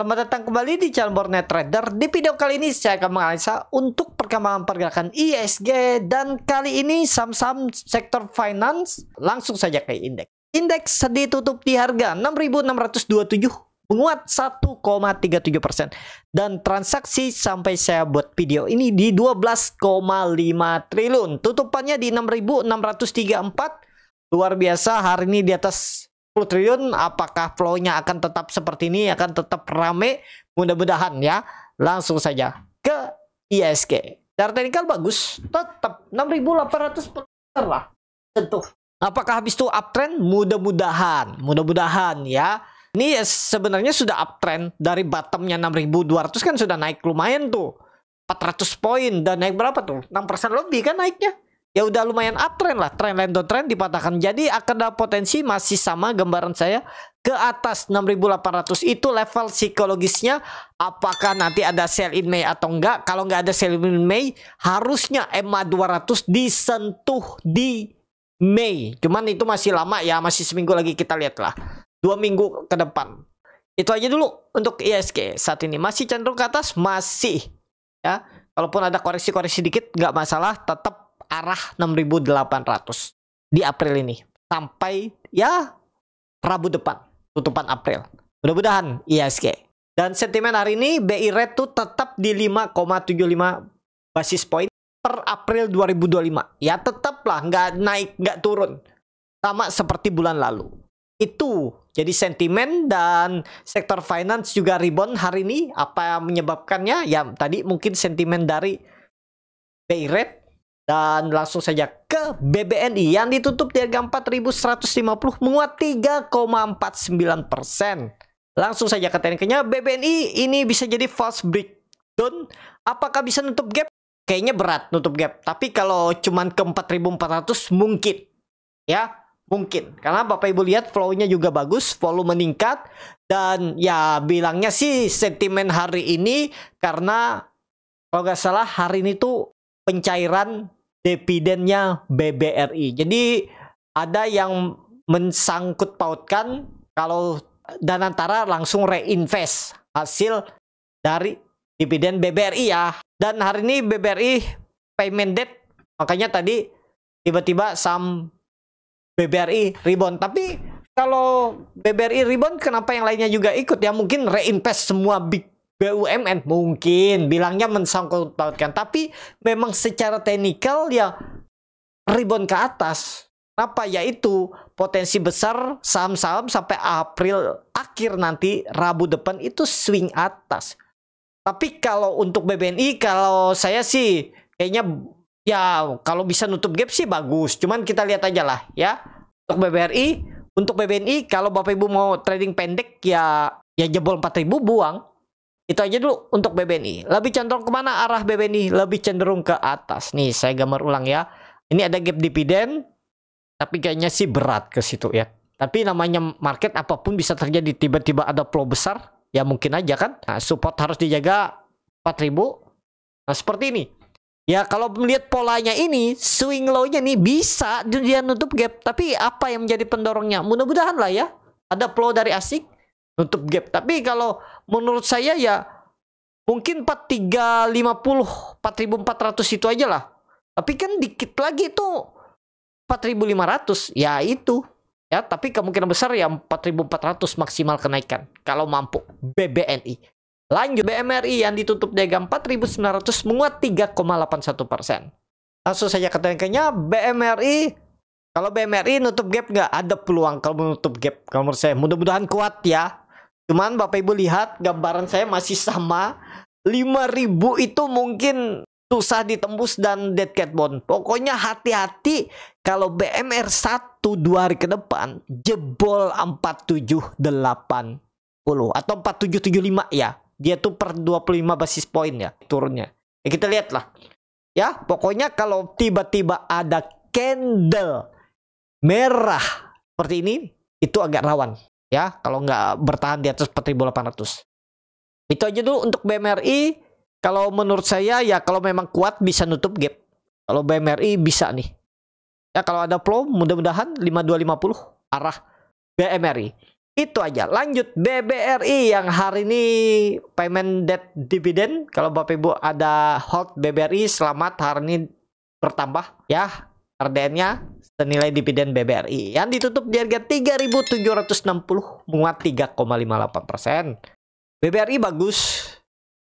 Selamat datang kembali di channel Borneo Trader. Di video kali ini saya akan menganalisa untuk perkembangan pergerakan IISG dan kali ini saham-saham sektor finance. Langsung saja ke indeks. Indeks ditutup di harga 6.627, menguat 1,37% dan transaksi sampai saya buat video ini di 12,5 triliun. Tutupannya di 6.634. Luar biasa, hari ini di atas 10 triliun. Apakah flow-nya akan tetap seperti ini, akan tetap rame? Mudah-mudahan ya. Langsung saja ke IISG. Secara teknikal bagus, tetap 6.800 lah tentu. Apakah habis itu uptrend? Mudah-mudahan ya. Ini ya sebenarnya sudah uptrend dari bottomnya 6.200 kan sudah naik lumayan tuh. 400 poin dan naik berapa tuh? 6% lebih kan naiknya. Ya udah lumayan uptrend lah, trendline downtrend dipatahkan. Jadi akan ada potensi masih sama gambaran saya ke atas 6.800 itu level psikologisnya. Apakah nanti ada sell in May atau enggak? Kalau nggak ada sell in May, harusnya EMA 200 disentuh di Mei. Cuman itu masih lama ya, masih seminggu lagi, kita lihat lah. 2 minggu ke depan. Itu aja dulu untuk IISG saat ini. Masih cenderung ke atas, masih ya. Kalaupun ada koreksi-koreksi dikit nggak masalah, tetap arah 6.800 di April ini sampai ya Rabu depan tutupan April. Mudah-mudahan IISG. Dan sentimen hari ini BI rate tuh tetap di 5,75 basis point per April 2025. Ya tetaplah nggak naik nggak turun, sama seperti bulan lalu. Itu jadi sentimen. Dan sektor finance juga rebound hari ini. Apa yang menyebabkannya? Ya tadi mungkin sentimen dari BI rate. Dan langsung saja ke BBNI yang ditutup di harga 4.150, menguat 3,49%. Langsung saja ke tekniknya, BBNI ini bisa jadi false breakdown. Apakah bisa nutup gap? Kayaknya berat nutup gap. Tapi kalau cuman ke 4.400 mungkin. Ya, mungkin. Karena Bapak Ibu lihat flow-nya juga bagus, volume meningkat. Dan ya bilangnya sih sentimen hari ini karena kalau nggak salah hari ini tuh pencairan dividennya BBRI. Jadi ada yang mensangkut pautkan kalau Danantara langsung reinvest hasil dari dividen BBRI ya. Dan hari ini BBRI payment date, makanya tadi tiba-tiba saham BBRI rebound. Tapi kalau BBRI rebound, kenapa yang lainnya juga ikut ya? Mungkin reinvest semua big BUMN mungkin bilangnya mensangkut pautkan, tapi memang secara teknikal ya rebound ke atas. Apa yaitu potensi besar saham-saham sampai April akhir nanti Rabu depan itu swing atas. Tapi kalau untuk BBNI, kalau saya sih kayaknya ya kalau bisa nutup gap sih bagus. Cuman kita lihat aja lah ya untuk BBRI. Untuk BBNI kalau Bapak Ibu mau trading pendek ya jebol 4.000 buang. Itu aja dulu untuk BBNI. Lebih cenderung kemana arah BBNI? Lebih cenderung ke atas. Nih saya gambar ulang ya. Ini ada gap dividen. Tapi kayaknya sih berat ke situ ya. Tapi namanya market apapun bisa terjadi. Tiba-tiba ada flow besar. Ya mungkin aja kan. Nah support harus dijaga 4.000. Nah seperti ini. Ya kalau melihat polanya ini. Swing low-nya nih bisa dia nutup gap. Tapi apa yang menjadi pendorongnya? Mudah-mudahan lah ya. Ada flow dari asing nutup gap. Tapi kalau menurut saya ya mungkin 4.350, 4.400 itu aja lah. Tapi kan dikit lagi itu 4.500 ya itu ya. Tapi kemungkinan besar ya 4.400 maksimal kenaikan kalau mampu BBNI. Lanjut BMRI yang ditutup di harga 4.900, menguat 3,81%. Langsung saja ke tekniknya BMRI. Kalau BMRI nutup gap nggak ada peluang kalau menutup gap. Kalau menurut saya mudah-mudahan kuat ya. Cuman Bapak Ibu lihat gambaran saya masih sama. 5.000 itu mungkin susah ditembus dan dead cat bond. Pokoknya hati-hati kalau BMR 1-2 hari ke depan jebol 4780 atau 4775 ya. Dia tuh per 25 basis point ya turunnya. Ya kita lihat lah. Ya pokoknya kalau tiba-tiba ada candle merah seperti ini itu agak rawan. Ya, kalau nggak bertahan di atas 4.800. Itu aja dulu untuk BMRI. Kalau menurut saya ya kalau memang kuat bisa nutup gap. Kalau BMRI bisa nih. Ya kalau ada flow mudah-mudahan 5250 arah BMRI. Itu aja. Lanjut BBRI yang hari ini payment debt dividend. Kalau Bapak Ibu ada hold BBRI, selamat, hari ini bertambah ya RDN-nya senilai dividen BBRI yang ditutup di harga 3.760, menguat 3,58%. BBRI bagus.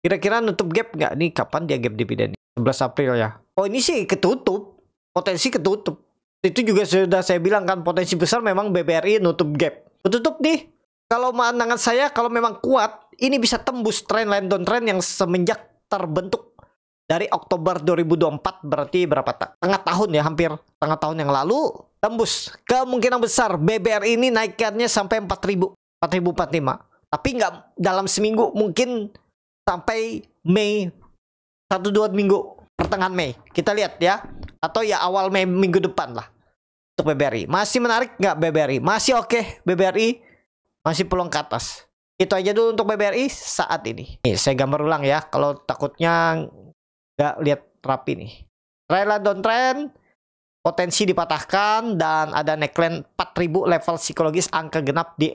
Kira-kira nutup gap nggak nih? Kapan dia gap dividen? 11 April ya. Oh, ini sih ketutup. Potensi ketutup. Itu juga sudah saya bilang kan, potensi besar memang BBRI nutup gap. Ketutup nih. Kalau pandangan saya, kalau memang kuat, ini bisa tembus trendline downtrend yang semenjak terbentuk dari Oktober 2024, berarti berapa tengah tahun ya, hampir tengah tahun yang lalu, tembus. Kemungkinan besar BBRI ini naikkannya sampai 4.000, 4.045. Tapi nggak dalam seminggu, mungkin sampai Mei, 1-2 minggu, pertengahan Mei. Kita lihat ya. Atau ya awal Mei minggu depan lah. Untuk BBRI. Masih menarik nggak BBRI? Masih oke BBRI. Masih peluang ke atas. Itu aja dulu untuk BBRI saat ini. Nih, saya gambar ulang ya. Kalau takutnya nggak lihat rapi nih. Trendline downtrend, potensi dipatahkan, dan ada neckline 4.000 level psikologis angka genap di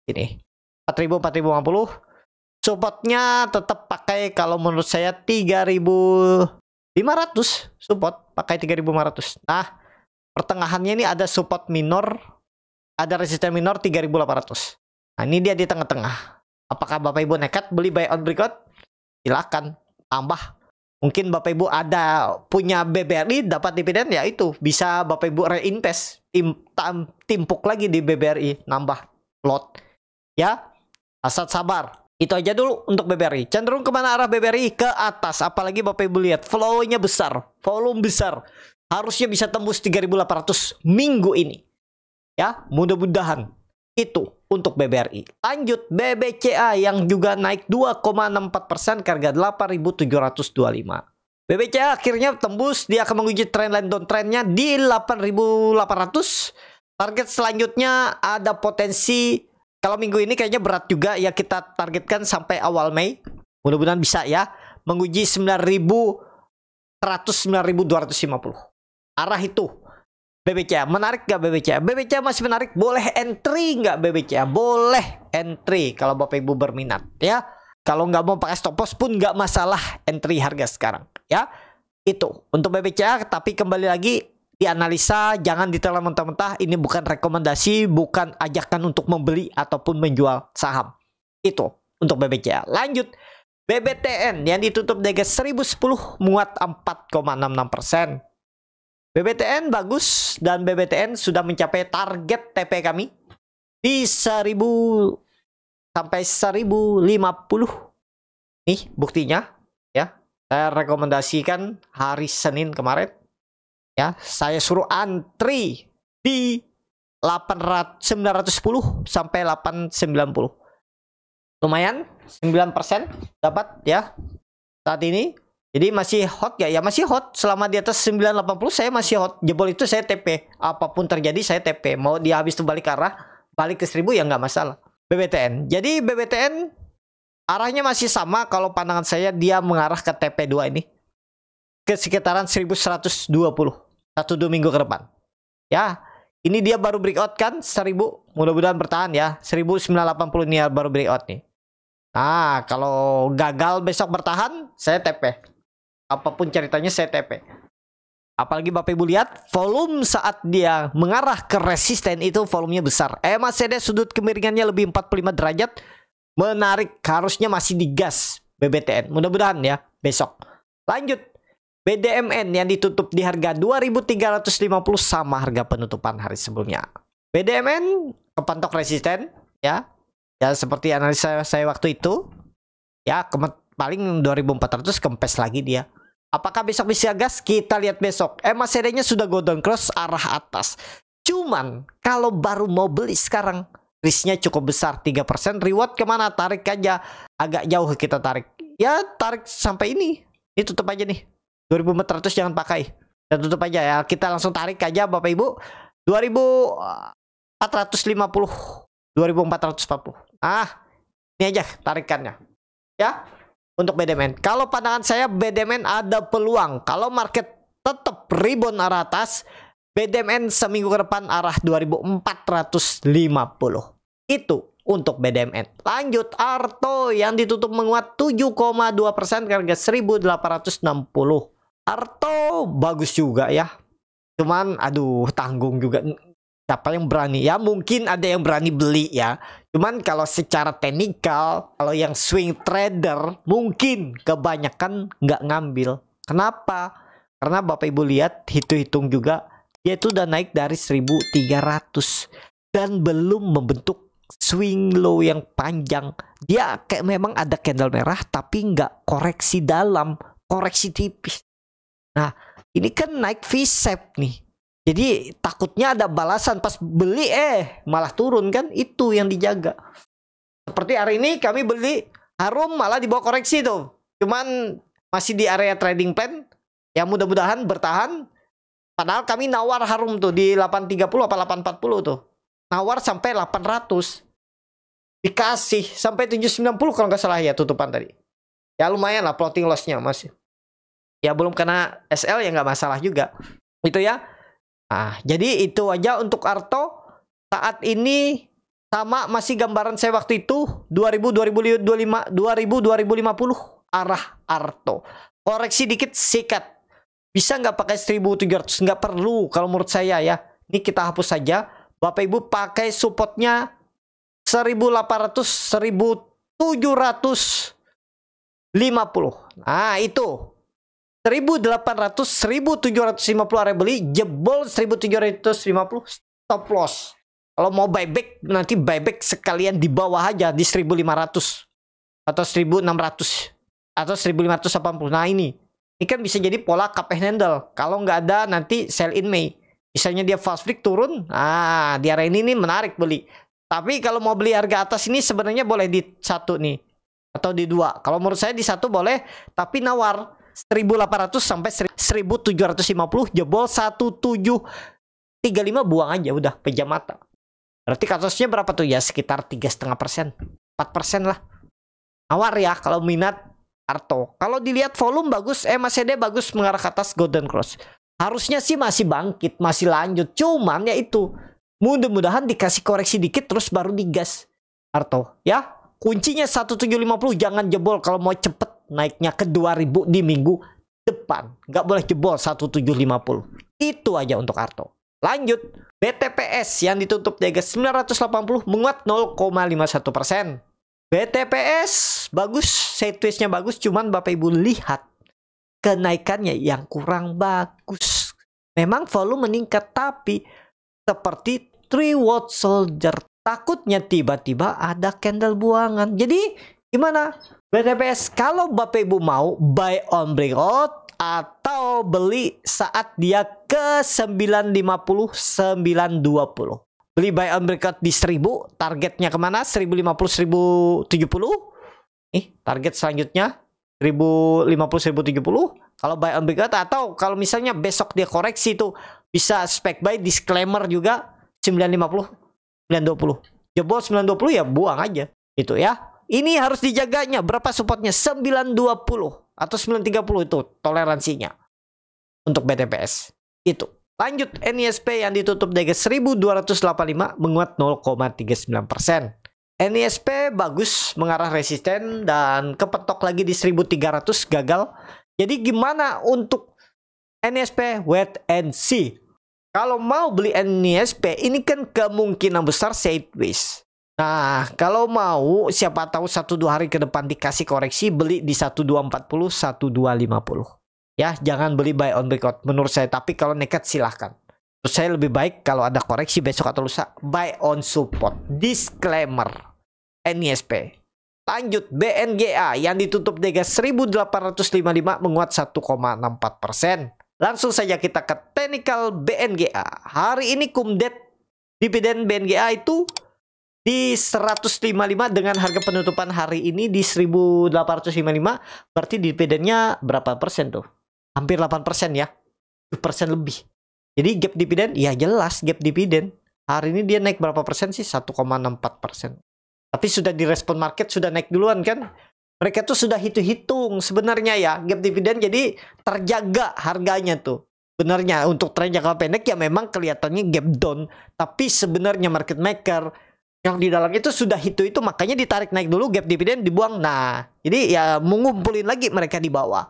sini. 4.000, 4.050. Supportnya tetap pakai, kalau menurut saya 3.500 support, pakai 3.500. Nah, pertengahannya ini ada support minor, ada resisten minor 3.800. Nah, ini dia di tengah-tengah. Apakah Bapak Ibu nekat beli buy on breakout? Silakan tambah. Mungkin Bapak Ibu ada punya BBRI dapat dividen, ya itu bisa Bapak Ibu reinvest, timpuk lagi di BBRI, nambah lot. Ya, asal sabar. Itu aja dulu untuk BBRI. Cenderung kemana arah BBRI? Ke atas. Apalagi Bapak Ibu lihat flow-nya besar, volume besar. Harusnya bisa tembus 3.800 minggu ini. Ya, mudah-mudahan itu untuk BBRI. Lanjut BBCA yang juga naik 2,64% ke harga 8.725. BBCA akhirnya tembus, dia akan menguji trendline downtrendnya di 8.800. Target selanjutnya ada potensi, kalau minggu ini kayaknya berat juga ya, kita targetkan sampai awal Mei. Mudah-mudahan bisa ya, menguji 9.100, 9.250. Arah itu BBCA. Menarik gak BBCA? BBCA masih menarik. Boleh entry nggak BBCA? Boleh entry kalau Bapak Ibu berminat ya. Kalau nggak mau pakai stop loss pun nggak masalah, entry harga sekarang ya. Itu untuk BBCA. Tapi kembali lagi dianalisa, jangan ditelan mentah-mentah. Ini bukan rekomendasi, bukan ajakan untuk membeli ataupun menjual saham. Itu untuk BBCA. Lanjut BBTN yang ditutup di harga 1010, muat 4,66%. BBTN bagus, dan BBTN sudah mencapai target TP kami di 1000 sampai 1050. Nih buktinya ya. Saya rekomendasikan hari Senin kemarin ya, saya suruh antri di 910 sampai 890. Lumayan 9% dapat ya saat ini. Jadi masih hot gak? Ya masih hot. Selama di atas 980 saya masih hot. Jebol itu saya TP. Apapun terjadi saya TP. Mau dia habis itu balik ke arah, balik ke 1000 ya nggak masalah. BBTN. Jadi BBTN arahnya masih sama. Kalau pandangan saya dia mengarah ke TP2 ini. Ke sekitaran 1120. 1-2 minggu ke depan. Ya. Ini dia baru breakout kan 1000. Mudah-mudahan bertahan ya. 1980 ini baru breakout nih. Nah kalau gagal besok bertahan, saya TP. Apapun ceritanya saya TP. Apalagi Bapak Ibu lihat volume saat dia mengarah ke resisten itu volumenya besar. MACD sudut kemiringannya lebih 45 derajat. Menarik, harusnya masih digas BBTN. Mudah-mudahan ya besok. Lanjut BDMN yang ditutup di harga 2.350 sama harga penutupan hari sebelumnya. BDMN kepantok resisten ya. Ya seperti analisa saya waktu itu. Ya paling 2.400 kempes lagi dia. Apakah besok bisa gas? Kita lihat besok. MACD-nya sudah golden cross arah atas. Cuman kalau baru mau beli sekarang, risknya cukup besar 3%. Reward kemana? Tarik aja. Agak jauh kita tarik. Ya tarik sampai ini. Ini tutup aja nih. 2.400 jangan pakai. Dan tutup aja ya. Kita langsung tarik aja Bapak Ibu. 2.450. 2.440. Ah, ini aja tarikannya. Ya. Untuk BDMN. Kalau pandangan saya BDMN ada peluang. Kalau market tetap rebound arah atas, BDMN seminggu ke depan arah 2.450. Itu untuk BDMN. Lanjut Arto yang ditutup menguat 7,2% ke harga 1.860. Arto bagus juga ya. Cuman aduh tanggung juga. Siapa yang berani? Ya mungkin ada yang berani beli ya. Cuman kalau secara teknikal, kalau yang swing trader mungkin kebanyakan nggak ngambil. Kenapa? Karena Bapak Ibu lihat hitung-hitung juga dia itu udah naik dari 1.300 dan belum membentuk swing low yang panjang. Dia kayak memang ada candle merah tapi nggak koreksi dalam, koreksi tipis. Nah, ini kan naik V-shape nih. Jadi takutnya ada balasan pas beli malah turun kan, itu yang dijaga. Seperti hari ini kami beli Harum malah dibawa koreksi tuh. Cuman masih di area trading plan. Ya mudah-mudahan bertahan. Padahal kami nawar Harum tuh di 830 apa 840 tuh. Nawar sampai 800. Dikasih sampai 790 kalau nggak salah ya tutupan tadi. Ya lumayan lah floating loss-nya masih. Ya belum kena SL ya nggak masalah juga. Itu ya. Nah, jadi itu aja untuk Arto. Saat ini sama masih gambaran saya waktu itu 2000 2025 2050 arah Arto. Koreksi dikit sikat. Bisa nggak pakai 1.700? Nggak perlu kalau menurut saya ya. Ini kita hapus saja. Bapak Ibu pakai supportnya 1.800, 1.750. Nah itu 1.800, 1.750 area beli, jebol 1.750 stop loss. Kalau mau buyback nanti buyback sekalian di bawah aja di 1.500 atau 1.600 atau 1.580. Nah ini kan bisa jadi pola cup and handle. Kalau nggak ada nanti sell in May. Misalnya dia fast break turun, nah di area ini nih menarik beli. Tapi kalau mau beli harga atas ini sebenarnya boleh di satu nih atau di dua. Kalau menurut saya di satu boleh, tapi nawar 1.800 sampai 1.750 jebol 1.735 buang aja udah pejam mata. Berarti kasusnya berapa tuh ya, sekitar 3,5%, 4% lah. Nawar ya kalau minat Arto. Kalau dilihat volume bagus, MACD bagus mengarah ke atas golden cross. Harusnya sih masih bangkit, masih lanjut. Cuman ya itu, mudah-mudahan dikasih koreksi dikit terus baru digas Arto ya. Kuncinya 1.750, jangan jebol kalau mau cepet naiknya ke 2.000 di minggu depan. Nggak boleh jebol 1.750. Itu aja untuk Arto. Lanjut, BTPS yang ditutup di harga 980 menguat 0,51%. BTPS bagus, sideways-nya bagus, cuman Bapak Ibu lihat kenaikannya yang kurang bagus. Memang volume meningkat tapi seperti 3 watt soldier. Takutnya tiba-tiba ada candle buangan. Jadi gimana? BTPS kalau Bapak Ibu mau buy on breakout atau beli saat dia ke 950 920. Beli buy on breakout di 1000, targetnya kemana? 1050 1070. Target selanjutnya 1050 1070. Kalau buy on breakout atau kalau misalnya besok dia koreksi tuh bisa spec buy, disclaimer juga 950 920. Jebol 920 ya buang aja. Itu ya. Ini harus dijaganya. Berapa supportnya? 920 atau 930 itu toleransinya untuk BTPS. Itu. Lanjut, NISP yang ditutup di 1285 menguat 0,39%. NISP bagus mengarah resisten dan kepetok lagi di 1300 gagal. Jadi gimana untuk NISP? Wait and see. Kalau mau beli NISP ini kan kemungkinan besar sideways. Nah, kalau mau siapa tahu 1-2 hari ke depan dikasih koreksi, beli di 1240 1250. Ya, jangan beli buy on breakout menurut saya. Tapi kalau nekat silahkan. Terus saya lebih baik kalau ada koreksi besok atau lusa, buy on support. Disclaimer NISP. Lanjut, BNGA yang ditutup di 1855 menguat 1,64%. Langsung saja kita ke technical BNGA. Hari ini kumdet dividen BNGA itu di 155 dengan harga penutupan hari ini di 1855. Berarti dividennya berapa persen tuh? Hampir 8% ya. 1% lebih. Jadi gap dividen, ya jelas gap dividen. Hari ini dia naik berapa persen sih? 1,64%. Tapi sudah direspon market, sudah naik duluan kan? Mereka tuh sudah hitung-hitung sebenarnya ya. Gap dividen jadi terjaga harganya tuh. Sebenarnya untuk tren jangka pendek ya memang kelihatannya gap down. Tapi sebenarnya market maker Yang di dalam itu sudah itu makanya ditarik naik dulu, gap dividen dibuang. Nah, jadi ya mengumpulin lagi mereka di bawah.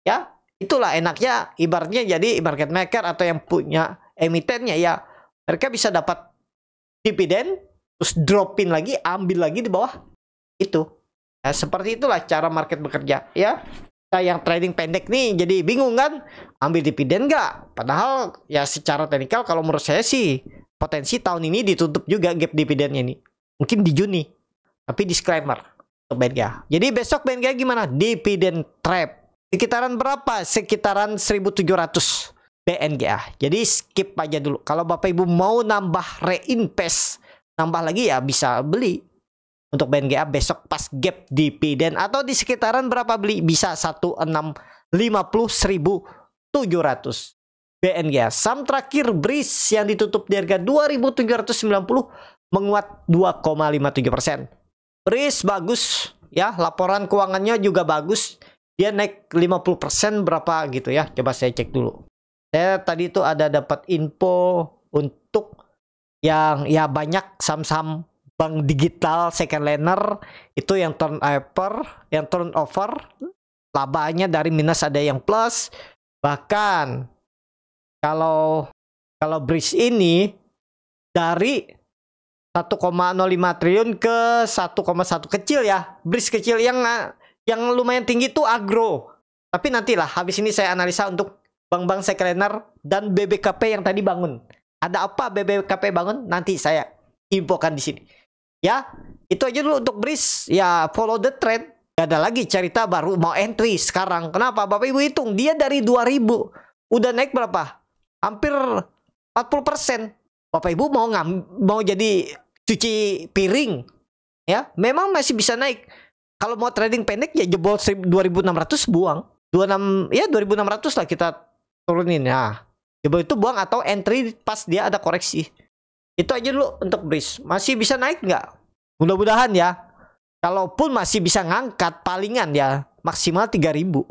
Ya, itulah enaknya ibaratnya jadi market maker atau yang punya emitennya ya. Mereka bisa dapat dividen terus dropin lagi, ambil lagi di bawah itu. Nah, seperti itulah cara market bekerja ya. Kita yang trading pendek nih jadi bingung kan, ambil dividen nggak? Padahal ya secara teknikal kalau menurut saya sih potensi tahun ini ditutup juga gap dividennya nih. Mungkin di Juni. Tapi disclaimer untuk BNGA. Jadi besok BNGA gimana? Dividen trap. Sekitaran berapa? Sekitaran 1.700 BNGA. Jadi skip aja dulu. Kalau Bapak Ibu mau nambah reinvest, nambah lagi ya bisa beli untuk BNGA besok pas gap dividen, atau di sekitaran berapa beli? Bisa 1650.700 BNGA. Saham terakhir BRIS yang ditutup di harga 2.790 menguat 2,57%. BRIS bagus ya, laporan keuangannya juga bagus. Dia naik 50% berapa gitu ya. Coba saya cek dulu. Saya tadi itu ada dapat info untuk yang ya banyak saham-saham bank digital second laner itu yang turnover labanya dari minus ada yang plus. Bahkan kalau BRIS ini dari 1,05 triliun ke 1,1 kecil ya. BRIS kecil, yang lumayan tinggi itu agro. Tapi nantilah habis ini saya analisa untuk bank-bank second dan BBKP yang tadi bangun. Ada apa BBKP bangun? Nanti saya infokan di sini. Ya, itu aja dulu untuk BRIS. Ya, follow the trend. Gak ada lagi cerita baru mau entry sekarang. Kenapa? Bapak Ibu hitung, dia dari 2000 udah naik berapa? Hampir 40%. Bapak Ibu mau jadi cuci piring ya, memang masih bisa naik. Kalau mau trading pendek ya jebol 2.600 buang. 26 ya 2.600 lah kita turunin ya. Jebol itu buang atau entry pas dia ada koreksi. Itu aja dulu untuk BRIS. Masih bisa naik nggak? Mudah-mudahan ya. Kalaupun masih bisa ngangkat palingan ya maksimal 3.000.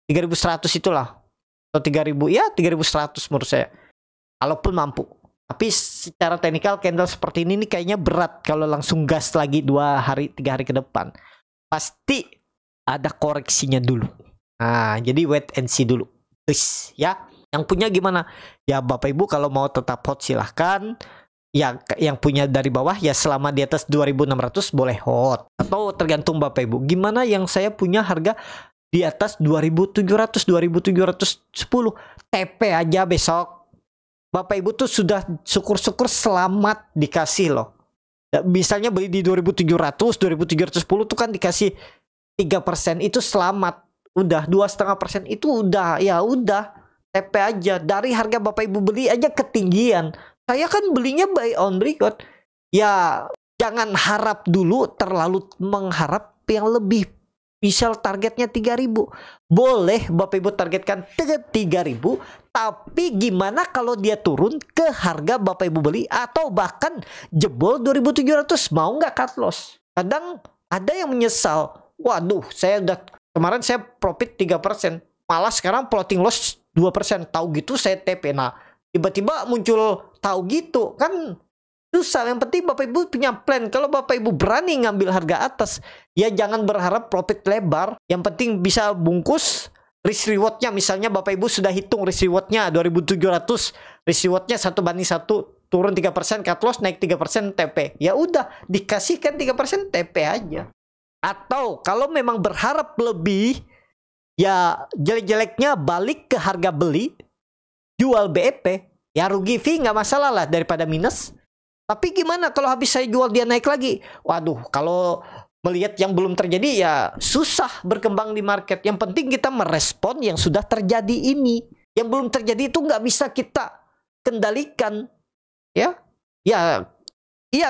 3.100 itulah. Atau 3.000 ya 3.100 menurut saya. Kalaupun mampu. Tapi secara teknikal candle seperti ini nih kayaknya berat kalau langsung gas lagi 2 hari 3 hari ke depan. Pasti ada koreksinya dulu. Nah, jadi wait and see dulu. Please ya. Yang punya gimana? Ya Bapak Ibu kalau mau tetap hot silahkan. Ya yang punya dari bawah ya selama di atas 2.600 boleh hot. Atau tergantung Bapak Ibu. Gimana yang saya punya harga di atas 2.700, 2.710. TP aja besok. Bapak Ibu tuh sudah syukur-syukur selamat dikasih loh. Misalnya beli di 2.700, 2.710 tuh kan dikasih 3% itu selamat. Udah 2,5% itu udah ya udah TP aja. Dari harga Bapak Ibu beli aja ketinggian. Saya kan belinya buy on record. Ya jangan harap dulu, terlalu mengharap yang lebih. Misal targetnya 3.000. Boleh Bapak Ibu targetkan 3.000. Tapi gimana kalau dia turun ke harga Bapak Ibu beli atau bahkan jebol 2.700? Mau nggak cut loss? Kadang ada yang menyesal. Waduh, saya udah kemarin saya profit 3%. Malah sekarang floating loss 2%. Tahu gitu saya TP. Nah, tiba-tiba muncul tahu gitu. Kan susah. Yang penting Bapak Ibu punya plan. Kalau Bapak Ibu berani ngambil harga atas, ya jangan berharap profit lebar. Yang penting bisa bungkus. Risk rewardnya misalnya Bapak Ibu sudah hitung risk rewardnya 2.700, risk rewardnya 1:1, turun 3%, cut loss naik 3% TP. Ya udah dikasihkan 3% TP aja. Atau kalau memang berharap lebih, ya jelek-jeleknya balik ke harga beli, jual BEP, ya rugi fee nggak masalah lah daripada minus. Tapi gimana kalau habis saya jual dia naik lagi? Waduh, kalau melihat yang belum terjadi ya susah berkembang di market. Yang penting kita merespon yang sudah terjadi ini. Yang belum terjadi itu nggak bisa kita kendalikan. Ya, iya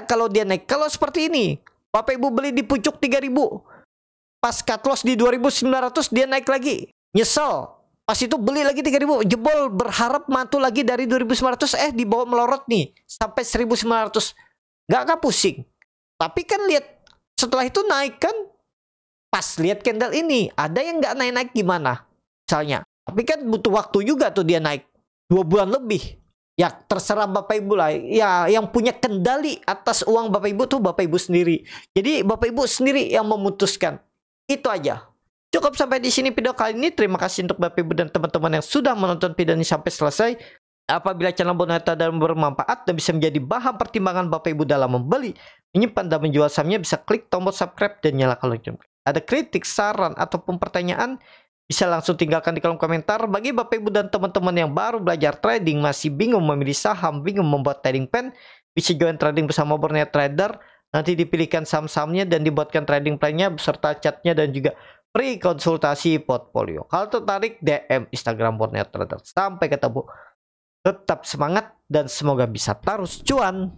kalau dia naik. Kalau seperti ini, Bapak Ibu beli di pucuk 3.000, pas cut loss di 2.900 dia naik lagi. Nyesel. Pas itu beli lagi 3.000, jebol berharap mantu lagi dari 2.900, dibawa melorot nih sampai 1.900. Nggak pusing. Tapi kan lihat setelah itu naik kan, pas lihat candle ini ada yang nggak naik-naik gimana misalnya. Tapi kan butuh waktu juga tuh dia naik 2 bulan lebih. Ya terserah Bapak Ibu lah. Ya yang punya kendali atas uang Bapak Ibu tuh Bapak Ibu sendiri. Jadi Bapak Ibu sendiri yang memutuskan. Itu aja. Cukup sampai di sini video kali ini. Terima kasih untuk Bapak Ibu dan teman-teman yang sudah menonton video ini sampai selesai. Apabila channel Boneta dan bermanfaat dan bisa menjadi bahan pertimbangan Bapak Ibu dalam membeli, menyimpan dan menjual sahamnya, bisa klik tombol subscribe dan nyalakan lonceng. Ada kritik, saran ataupun pertanyaan, bisa langsung tinggalkan di kolom komentar. Bagi Bapak Ibu dan teman-teman yang baru belajar trading, masih bingung memilih saham, bingung membuat trading plan, bisa join trading bersama Borneo Trader. Nanti dipilihkan saham-sahamnya dan dibuatkan trading plan-nya beserta chatnya dan juga free konsultasi portfolio. Kalau tertarik, DM Instagram Borneo Trader. Sampai ketemu. Tetap semangat dan semoga bisa terus cuan.